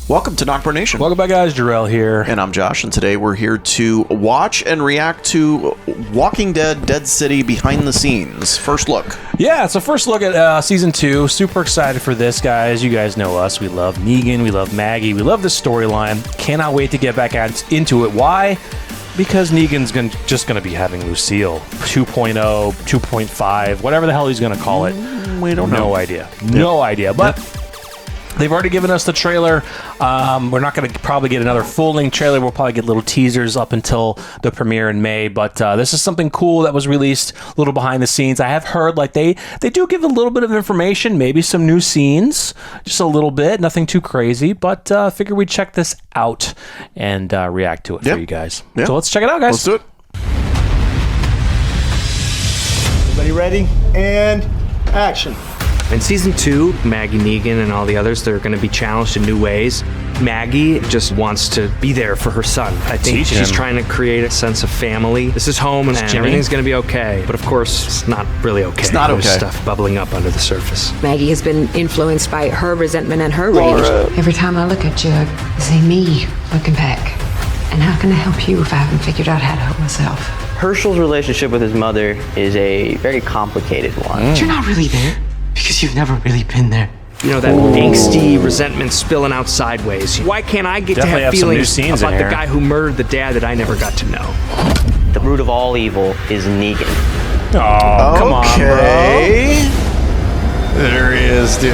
Welcome to NocBro Nation. Welcome back, guys. Jarrell here. And I'm Josh, and today we're here to watch and react to Walking Dead Dead City behind the scenes. First look. Yeah, it's a first look at Season 2. Super excited for this, guys. You guys know us. We love Negan. We love Maggie. We love this storyline. Cannot wait to get back into it. Why? Because Negan's just going to be having Lucille 2.0, 2.5, whatever the hell he's going to call it. We don't know. No idea. No idea. But... they've already given us the trailer. We're not going to probably get another full-length trailer. We'll probably get little teasers up until the premiere in May. But this is something cool that was released, a little behind the scenes. I have heard like they do give a little bit of information, maybe some new scenes, just a little bit, nothing too crazy. But figure we'd check this out and react to it for you guys. Yep. So let's check it out, guys. Let's do it. Everybody ready? And action. In Season 2, Maggie, Negan, and all the others, they're going to be challenged in new ways. Maggie just wants to be there for her son. I think she's trying to create a sense of family. This is home, and everything's going to be okay. But of course, it's not really okay. It's not okay. There's stuff bubbling up under the surface. Maggie has been influenced by her resentment and her rage. Every time I look at you, I see me looking back. And how can I help you if I haven't figured out how to help myself? Herschel's relationship with his mother is a very complicated one. But you're not really there. Because you've never really been there. You know, that angsty resentment spilling out sideways. Why can't I get Definitely to have feelings about the here. guy who murdered the dad that I never got to know? The root of all evil is Negan. Oh, come on, bro. There he is, dude.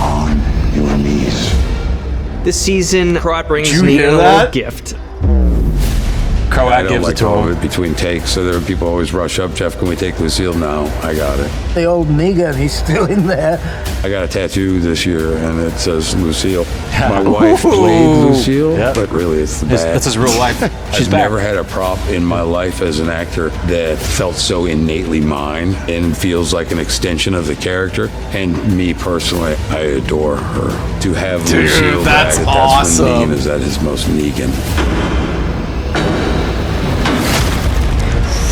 On your knees. This season, Croat brings Did you Negan hear a little that? gift. Croat I gives don't it to all him. of it between takes, so there are people always rush up. Jeff, can we take Lucille now? I got it. The old Negan, he's still in there. I got a tattoo this year, and it says Lucille. My wife played Lucille, but really it's the bad. That's his real life. She's I've back. never had a prop in my life as an actor that felt so innately mine and feels like an extension of the character. And me personally, I adore her. To have Lucille that's back, awesome. That's when Negan is at his most Negan.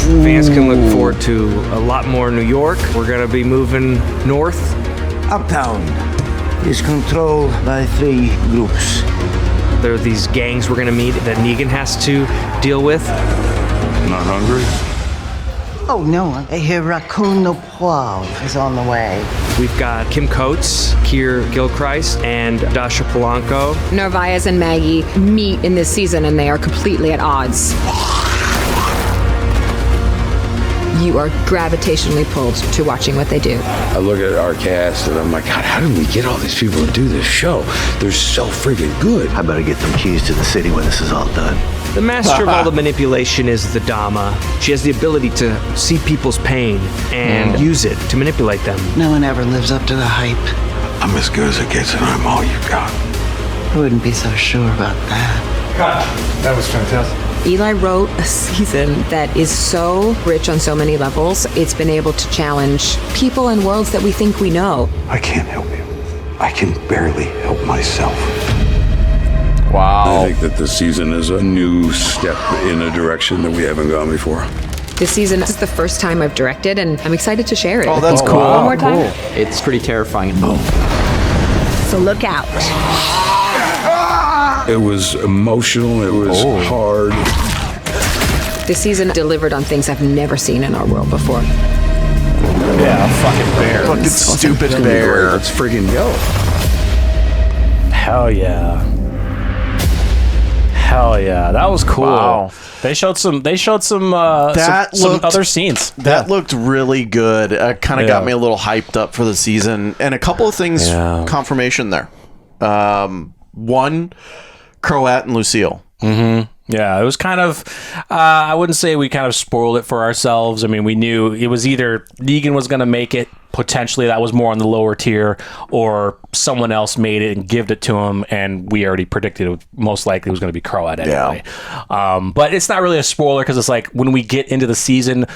Fans can look forward to a lot more New York. We're going to be moving north. Uptown is controlled by 3 groups. There are these gangs we're going to meet that Negan has to deal with. Not hungry? Oh no, I hear Raccoon no Poivre is on the way. We've got Kim Coates, Keir Gilchrist, and Dasha Polanco. Narvaez and Maggie meet in this season, and they are completely at odds. You are gravitationally pulled to watching what they do. I look at our cast and I'm like, God, how did we get all these people to do this show? They're so freaking good. I better get them keys to the city when this is all done. The master of all the manipulation is the Dama. She has the ability to see people's pain and use it to manipulate them. No one ever lives up to the hype. I'm as good as it gets, and I'm all you've got. I wouldn't be so sure about that. God, that was fantastic. Eli wrote a season that is so rich on so many levels. It's been able to challenge people and worlds that we think we know. I can't help you. I can barely help myself. Wow. I think that this season is a new step in a direction that we haven't gone before. This season, this is the first time I've directed, and I'm excited to share it. Oh, that's cool. One more time. It's pretty terrifying. So look out. It was emotional, it was hard. This season delivered on things I've never seen in our world before. Yeah, fucking bear. Fucking stupid bear. Let's friggin' go. Hell yeah. Hell yeah. That was cool. Wow. They showed some some other scenes. That looked really good. Kind of got me a little hyped up for the season. And a couple of things confirmation there. One, Croat and Lucille. Yeah, it was kind of, I wouldn't say we kind of spoiled it for ourselves. I mean, we knew it was either Negan was going to make it, potentially that was more on the lower tier, or someone else made it and gave it to him, and we already predicted it most likely was going to be Croat anyway. But it's not really a spoiler, because it's like when we get into the season,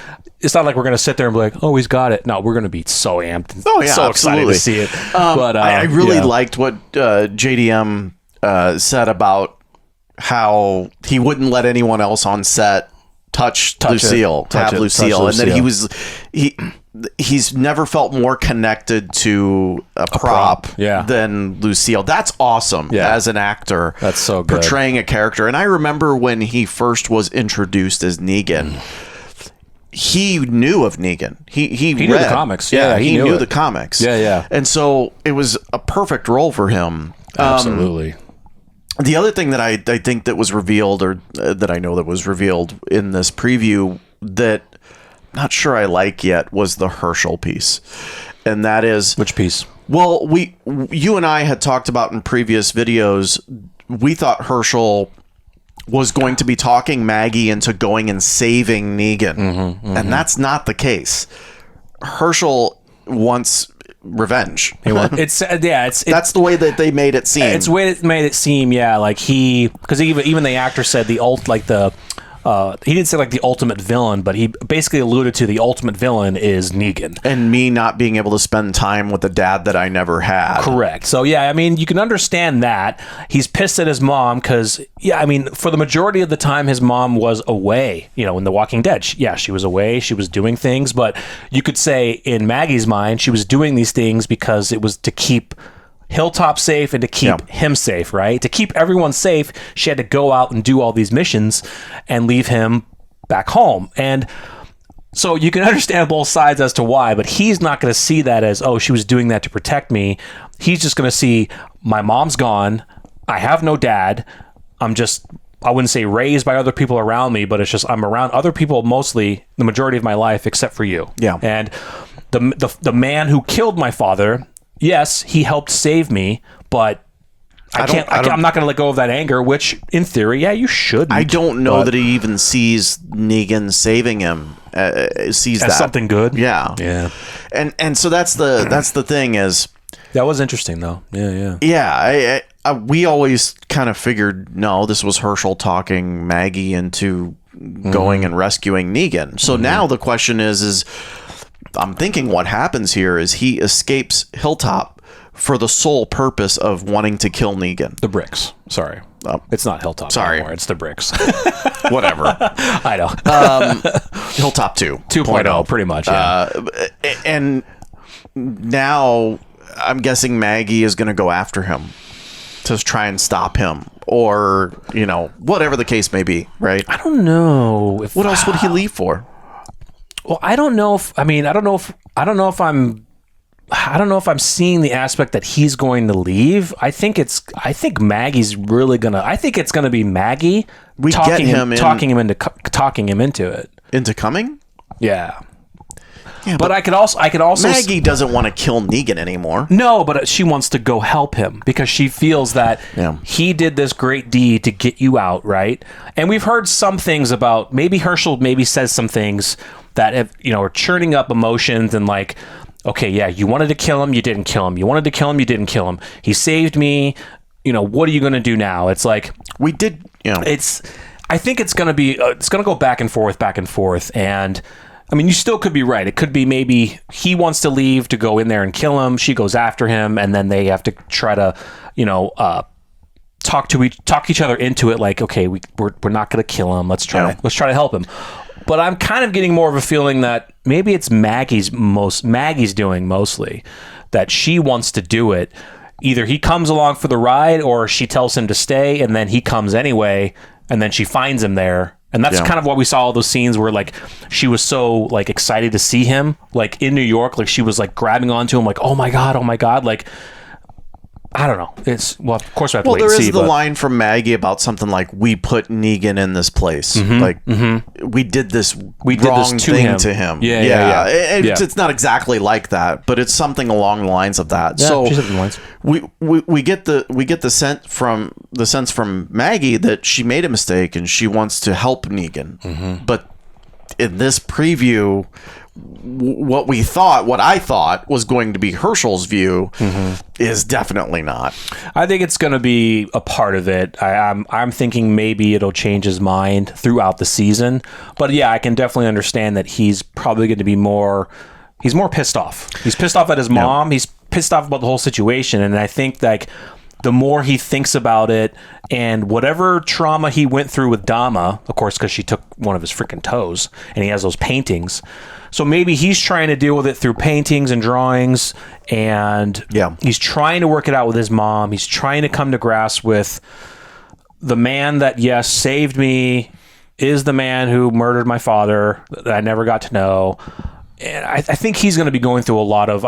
it's not like we're going to sit there and be like, oh, he's got it. No, we're going to be so amped. Oh, yeah, so absolutely. excited to see it. But I really liked what JDM said about how he wouldn't let anyone else on set touch Lucille, Lucille. and that he's never felt more connected to a prop than Lucille. That's awesome as an actor. That's so good. Portraying a character. And I remember when he first was introduced as Negan, he knew of Negan. He knew the comics. Yeah, he knew it. the comics. Yeah. And so it was a perfect role for him. Absolutely. The other thing that I think that was revealed, or that I know that was revealed in this preview that I'm not sure I like yet, was the Herschel piece. And that is... Which piece? Well, you and I had talked about in previous videos, we thought Herschel was going to be talking Maggie into going and saving Negan. And that's not the case. Herschel wants revenge. It's that's the way that they made it seem. It's the way it made it seem. Yeah, like because even the actor said he didn't say like the ultimate villain, but he basically alluded to the ultimate villain is Negan. And me not being able to spend time with the dad that I never had. Correct. So, yeah, I mean, you can understand that. He's pissed at his mom because, I mean, for the majority of the time, his mom was away, in The Walking Dead. She was away. She was doing things. But you could say in Maggie's mind, she was doing these things because it was to keep Hilltop safe and to keep him safe, right? To keep everyone safe, she had to go out and do all these missions and leave him back home. And so you can understand both sides as to why, but he's not going to see that as, oh, she was doing that to protect me. He's just going to see, my mom's gone. I have no dad. I wouldn't say raised by other people around me, but it's just I'm around other people mostly the majority of my life except for you. Yeah. And the man who killed my father, yes, he helped save me, but I'm not going to let go of that anger, which in theory, you shouldn't. I don't know that he even sees Negan saving him. Sees as that something good. Yeah. And so that's the thing is, that was interesting though. Yeah. Yeah. We always kind of figured, no, this was Herschel talking Maggie into going and rescuing Negan. So now the question is I'm thinking what happens here is he escapes Hilltop for the sole purpose of wanting to kill Negan. The bricks. Sorry. It's not Hilltop anymore. It's the bricks. Whatever. I know. Hilltop 2. 2.0, pretty much, yeah. And now I'm guessing Maggie is going to go after him to try and stop him. Or, whatever the case may be, right? I don't know. What else would he leave for? Well, I don't know if I'm seeing the aspect that he's going to leave. I think Maggie's really gonna. I think it's gonna be Maggie talking him into it. Into coming? Yeah. Yeah, but I could also Maggie doesn't want to kill Negan anymore. No, but she wants to go help him because she feels that he did this great deed to get you out, right? And we've heard some things about maybe Herschel says some things that have, are churning up emotions and like, okay, yeah, you wanted to kill him, you didn't kill him. You wanted to kill him, you didn't kill him. He saved me. What are you going to do now? It's like we did. I think it's going to be. It's going to go back and forth, and. I mean, you still could be right. It could be maybe he wants to leave to go in there and kill him. She goes after him, and then they have to try to, talk each other into it. Like, okay, we're not going to kill him. Let's try to help him. But I'm kind of getting more of a feeling that maybe it's Maggie's doing mostly, that she wants to do it. Either he comes along for the ride, or she tells him to stay, and then he comes anyway, and then she finds him there. And that's kind of what we saw all those scenes where like she was so like excited to see him like in New York, like she was like grabbing onto him like, oh my god, like I don't know. It's of course we have to wait and see. There is the line from Maggie about something like, we put Negan in this place. We did this wrong thing to him. Yeah. It's not exactly like that, but it's something along the lines of that. Yeah, so she's the lines. we get the sense from Maggie that she made a mistake and she wants to help Negan. But in this preview, what I thought was going to be Herschel's view is definitely not. I think it's going to be a part of it. I'm thinking maybe it'll change his mind throughout the season. But yeah, I can definitely understand that he's probably going to be more pissed off. He's pissed off at his mom. He's pissed off about the whole situation. And I think like the more he thinks about it, and whatever trauma he went through with Dama, of course, because she took one of his freaking toes, and he has those paintings. So maybe he's trying to deal with it through paintings and drawings, and he's trying to work it out with his mom. He's trying to come to grasp with the man that, yes, saved me, is the man who murdered my father that I never got to know. And I think he's going to be going through a lot of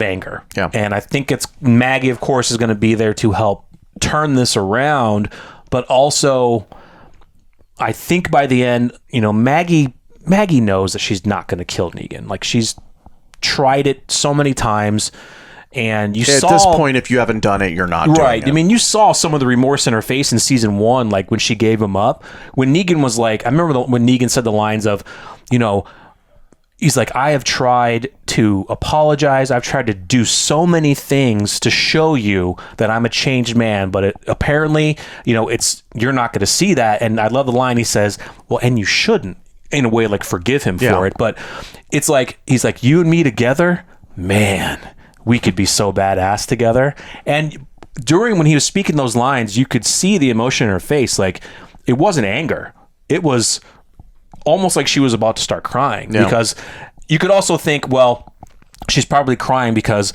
anger. Yeah. And I think it's Maggie, of course, is going to be there to help turn this around. But also, I think by the end, Maggie knows that she's not going to kill Negan. Like, she's tried it so many times. And you saw... At this point, if you haven't done it, you're not doing it. I mean, you saw some of the remorse in her face in season 1, like when she gave him up. When Negan was like... I remember when Negan said the lines of, he's like, I have tried to apologize. I've tried to do so many things to show you that I'm a changed man, but apparently, you're not going to see that. And I love the line he says, well, and you shouldn't, in a way, like, forgive him for it. But it's like, he's like, you and me together, man, we could be so badass together. And when he was speaking those lines, you could see the emotion in her face. Like, it wasn't anger. It was almost like she was about to start crying, because you could also think, well, she's probably crying because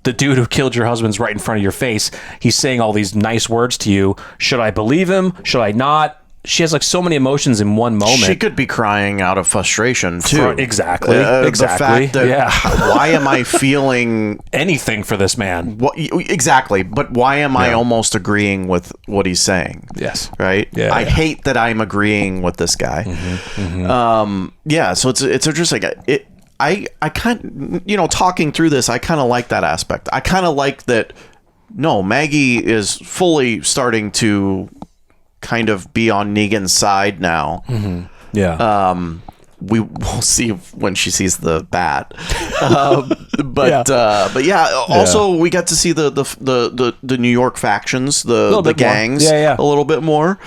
the dude who killed your husband's right in front of your face. He's saying all these nice words to you. Should I believe him? Should I not? She has like so many emotions in one moment. She could be crying out of frustration too. Exactly. The fact that, why am I feeling anything for this man? Exactly. But why am I almost agreeing with what he's saying? Yes. Right. Yeah. I hate that I'm agreeing with this guy. So it's interesting. I kind, talking through this, I kind of like that aspect. I kind of like that. No, Maggie is fully starting to kind of be on Negan's side now. We will see when she sees the bat. Also we got to see the New York factions, the gangs a little bit more.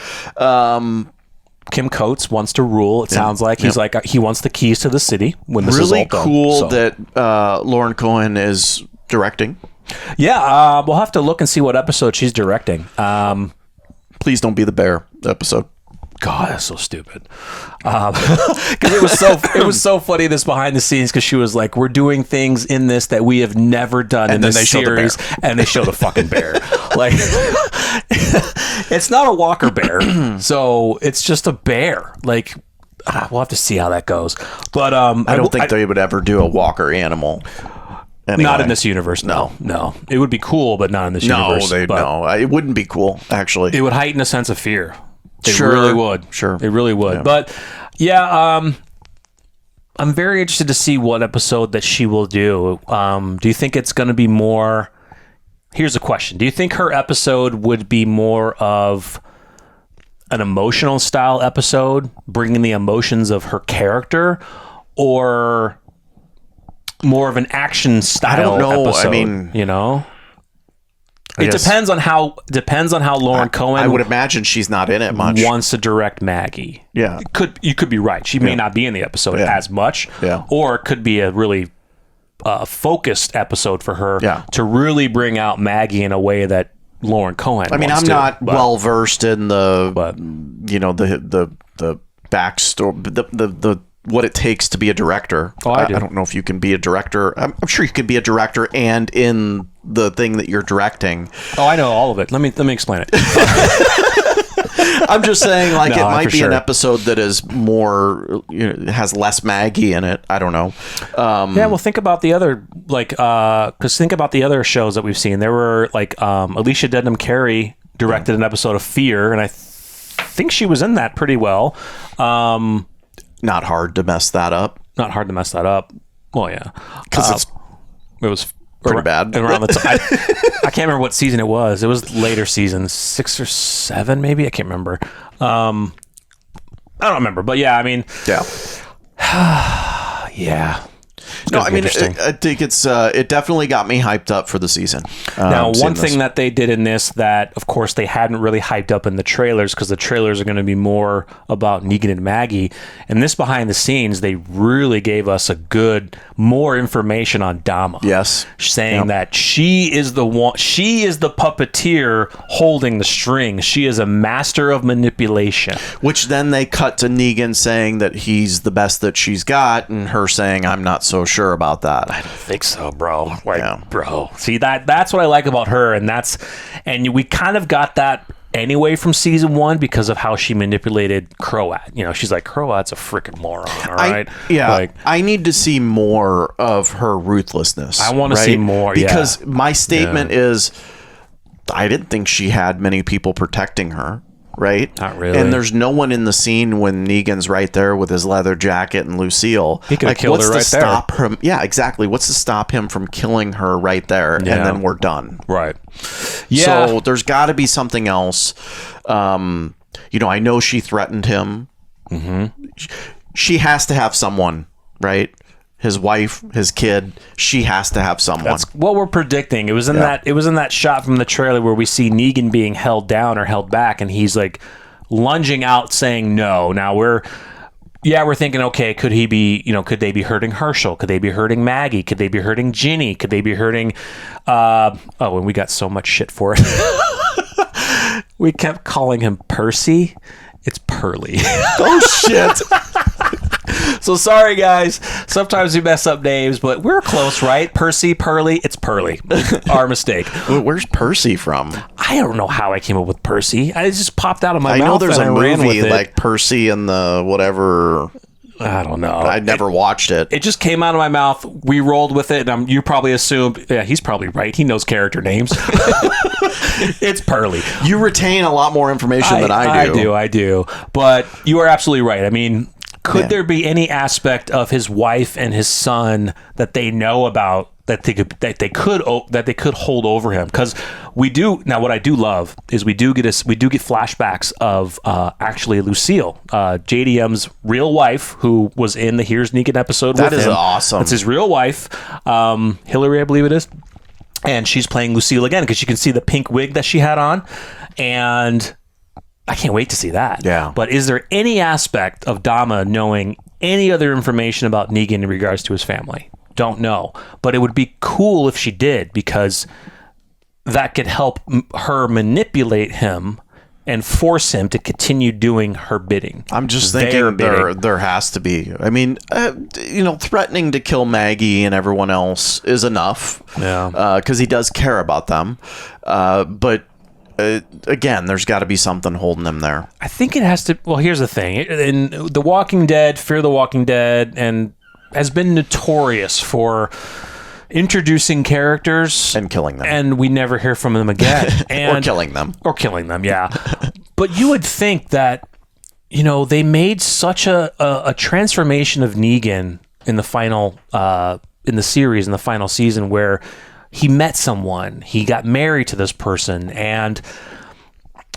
Kim Coates wants to rule. It sounds like he's like he wants the keys to the city when this is all done. Cool that Lauren Cohen is directing. We'll have to look and see what episode she's directing. Please don't be the bear episode. God, that's so stupid. Because it was so funny, this behind the scenes, because she was like, "We're doing things in this that we have never done in this series," and they show the fucking bear. Like, it's not a walker bear, so it's just a bear. Like, we'll have to see how that goes. But I don't think they would ever do a walker animal. Anyway. Not in this universe, no. It would be cool, but not in this universe. No, it wouldn't be cool, actually. It would heighten a sense of fear. It really would. Sure. It really would. Yeah. But, I'm very interested to see what episode that she will do. Do you think it's going to be more... Here's a question. Do you think her episode would be more of an emotional style episode, bringing the emotions of her character, or... more of an action style episode? I mean, it depends on how Lauren Cohen, I would imagine she's not in it much, wants to direct Maggie. Yeah, you could be right. She may not be in the episode as much. Yeah, or it could be a really focused episode for her to really bring out Maggie in a way that Lauren Cohen. I mean, I'm not well versed in the backstory, the what it takes to be a director. I don't know if you can be a director. I'm sure you can be a director and in the thing that you're directing. I know all of it. Let me explain it. I'm just saying, like, it might be an episode that is more, has less Maggie in it. I don't know. Well, think about the other, because think about the other shows that we've seen. There were, Alicia Dedham Carey directed an episode of Fear, and I think she was in that pretty well. Not hard to mess that up. Well, yeah, because it was pretty bad. Around the time, I can't remember what season it was. It was later seasons, 6 or 7, maybe. I can't remember. I don't remember, but yeah, I mean, yeah. No, I mean, I think it definitely got me hyped up for the season. Now, one thing that they did in this that, of course, they hadn't really hyped up in the trailers, because the trailers are going to be more about Negan and Maggie. And this behind the scenes, they really gave us more information on Dama. Yes. Saying that she is the puppeteer holding the strings. She is a master of manipulation. Which then they cut to Negan saying that he's the best that she's got, and her saying, I'm not so sure about that. I don't think so, bro. Bro. See, that's what I like about her, and we kind of got that anyway from season 1 because of how she manipulated Croat. She's like, Croat's a freaking moron, all right? I need to see more of her ruthlessness. I want to see more, because my statement is, I didn't think she had many people protecting her. Right? Not really. And there's no one in the scene when Negan's right there with his leather jacket and Lucille. He could have killed her right there. Stop him? Yeah, exactly. What's to stop him from killing her right there? And then we're done. Right. Yeah. So there's got to be something else. I know she threatened him. Mm-hmm. She has to have someone, right? His wife, his kid. She has to have someone. That's what we're predicting. It was in that shot from the trailer where we see Negan being held down or held back, and he's like lunging out, saying no. Now we're thinking, okay, could he be? Could they be hurting Herschel? Could they be hurting Maggie? Could they be hurting Ginny? Could they be hurting? And we got so much shit for it. We kept calling him Percy. It's Pearly. Oh shit. So sorry, guys. Sometimes we mess up names, but we're close, right? Percy, Pearly. It's Pearly. Our mistake. Where's Percy from? I don't know how I came up with Percy. It just popped out of my mouth. I know there's a movie like like Percy and the whatever. I don't know. I never watched it. It just came out of my mouth. We rolled with it, and you probably assumed, yeah, he's probably right. He knows character names. It's Pearly. You retain a lot more information than I do. I do. But you are absolutely right. I mean, could there be any aspect of his wife and his son that they know about that they could hold over him? Because we do now. What I do love is we do get flashbacks of actually Lucille, JDM's real wife, who was in the Here's Negan episode. That with is him. awesome. That's his real wife, Hillary, I believe it is, and she's playing Lucille again because you can see the pink wig that she had on, and I can't wait to see that. Yeah. But is there any aspect of Dama knowing any other information about Negan in regards to his family? Don't know. But it would be cool if she did, because that could help her manipulate him and force him to continue doing her bidding. I'm just thinking there has to be. I mean, threatening to kill Maggie and everyone else is enough. Yeah. Because he does care about them. But again, there's got to be something holding him there. I think it has to. Well, here's the thing. In The Walking Dead, Fear the Walking Dead, and has been notorious for introducing characters and killing them, and we never hear from them again. Or killing them. Yeah. But you would think that they made such a transformation of Negan in the final in the series, in the final season, where he met someone, he got married to this person, and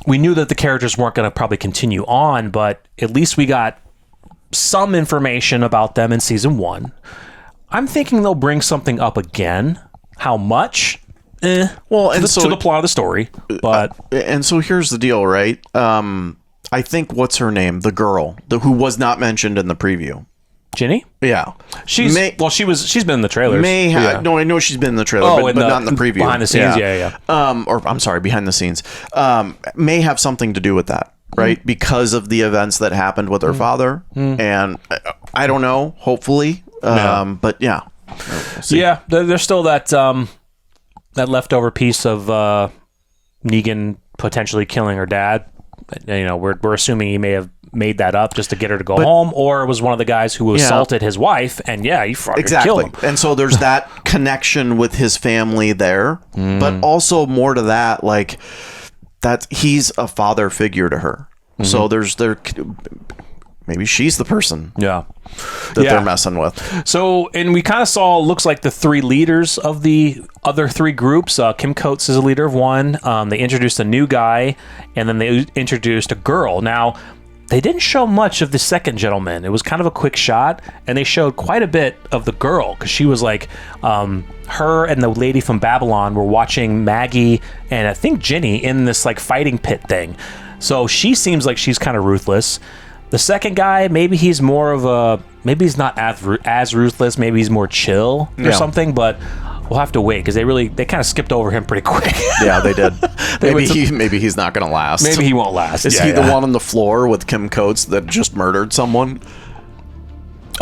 we knew that the characters weren't going to probably continue on, but at least we got some information about them in season 1. I'm thinking they'll bring something up again. How much? Well, and to the plot of the story. But and so here's the deal, right? I think what's her name, the girl, who was not mentioned in the preview. Ginny? Yeah. She's been in the trailers. No, I know she's been in the trailer, but not in the preview. Behind the scenes, yeah. Or I'm sorry, behind the scenes. May have something to do with that, right? Because of the events that happened with her father. And I don't know, hopefully. But yeah. We'll there's still that leftover piece of Negan potentially killing her dad. We're assuming he may have made that up just to get her to go home, or it was one of the guys who assaulted his wife, and he fucking killed him. And so there's that connection with his family there, but also more to that, like that he's a father figure to her. So maybe she's the person that they're messing with. So, and we kind of saw, looks like the 3 leaders of the other 3 groups. Kim Coates is a leader of one. They introduced a new guy, and then they introduced a girl. Now, they didn't show much of the second gentleman. It was kind of a quick shot, and they showed quite a bit of the girl, because she was like, her and the lady from Babylon were watching Maggie and I think Ginny in this like fighting pit thing. So she seems like she's kind of ruthless. The second guy, maybe he's more of a, maybe he's not as ruthless, maybe he's more chill or something, but we'll have to wait, because they kind of skipped over him pretty quick. Yeah, they did. Maybe he's not going to last. Maybe he won't last. Is he the one on the floor with Kim Coates that just murdered someone?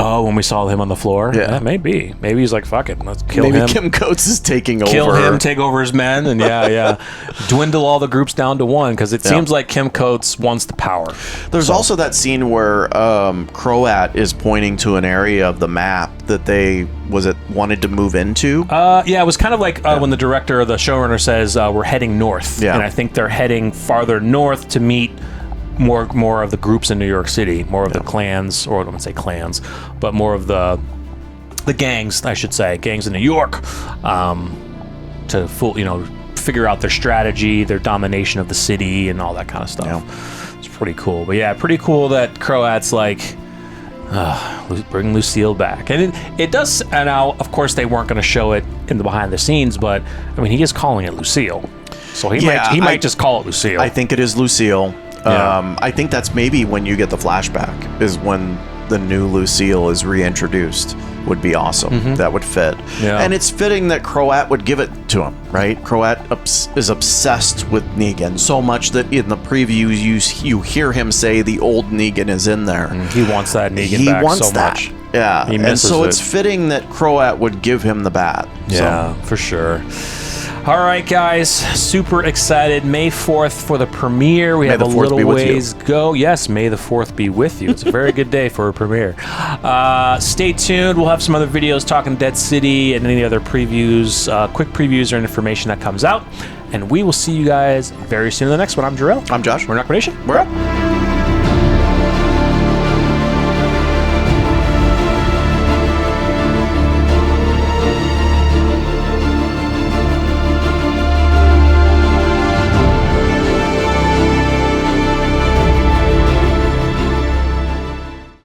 Oh, when we saw him on the floor? Yeah. Maybe. Maybe he's like, fuck it, let's kill him. Maybe Kim Coates is taking over. Kill him, take over his men, and dwindle all the groups down to one, because it seems like Kim Coates wants the power. There's also that scene where Croat is pointing to an area of the map that they wanted to move into. It was kind of like when the director or the showrunner says we're heading north, and I think they're heading farther north to meet more of the groups in New York City, more of the clans, or I don't want to say clans, but more of the gangs, I should say, gangs in New York, to figure out their strategy, their domination of the city, and all that kind of stuff. Yeah. It's pretty cool. But yeah, pretty cool that Croat's like, bring Lucille back. And it does, and now, of course, they weren't going to show it in the behind the scenes, but I mean, he is calling it Lucille. So he might just call it Lucille. I think it is Lucille. I think that's maybe when you get the flashback, is when the new Lucille is reintroduced. Would be awesome. Mm-hmm. That would fit. Yeah. And it's fitting that Croat would give it to him, right? Croat is obsessed with Negan so much that in the previews you hear him say the old Negan is in there. He wants that Negan back so much. Yeah. And so it's fitting that Croat would give him the bat. Yeah, for sure. All right, guys, super excited. May 4th for the premiere. We have a little ways go. Yes, May the 4th be with you. It's a very good day for a premiere. Stay tuned. We'll have some other videos talking Dead City and any other previews, quick previews or information that comes out. And we will see you guys very soon in the next one. I'm Jarrell. I'm Josh. We're NocBro Nation. We're up.